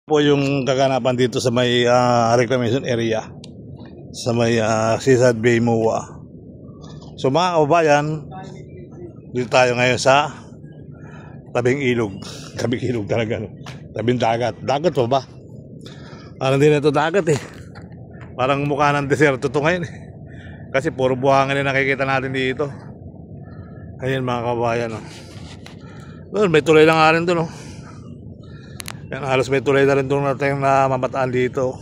Po yung kaganapan dito sa may reclamation area sa may Seaside Bay MOA. So mga kababayan, dito tayo ngayon sa tabing ilog. Tabing ilog talaga, no? Tabing dagat. Dagat pa ba? Parang din ito dagat eh. Parang mukha ng deserto to ngayon eh. Kasi puro buhangin na nakikita natin dito. Ayan mga kababayan, no? Doon, may tulay lang nga rin doon, no? Yan, halos may tulay na rin doon natin na mamataan dito.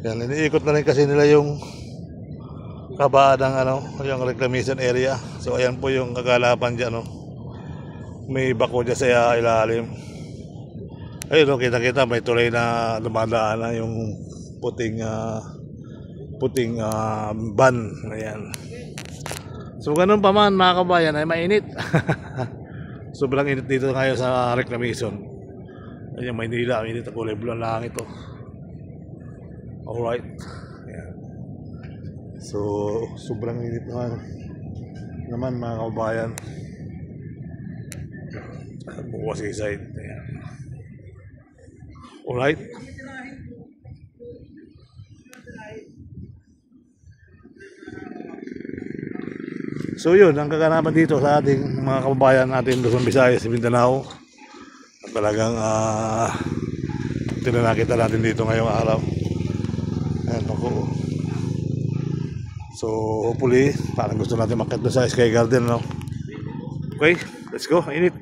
Yan, iniikot na rin kasi nila yung kabaan ng yung reclamation area. So ayan po yung kagalapan dyan, no? May bako dyan sa ilalim. Ayun, no, kita-kita may tulay na dumadaan na yung puting ban. Ayan. So ganun pa man mga kabayan ay mainit. Sobrang init dito ngayon sa reclamation. Ayan, Maynila, init ang kulay blue ang langit to. Alright. Ayan. So, sobrang init naman mga kabayan. Bukas Seaside. Ayan. Alright. So yun, ang kaganapan dito sa ating mga kababayan natin Luzon, Visayas, Mindanao. Talagang tinanakita natin dito ngayong araw. Ayan ako. So hopefully parang gusto natin makita sa Sky Garden, no? Okay, let's go. Init.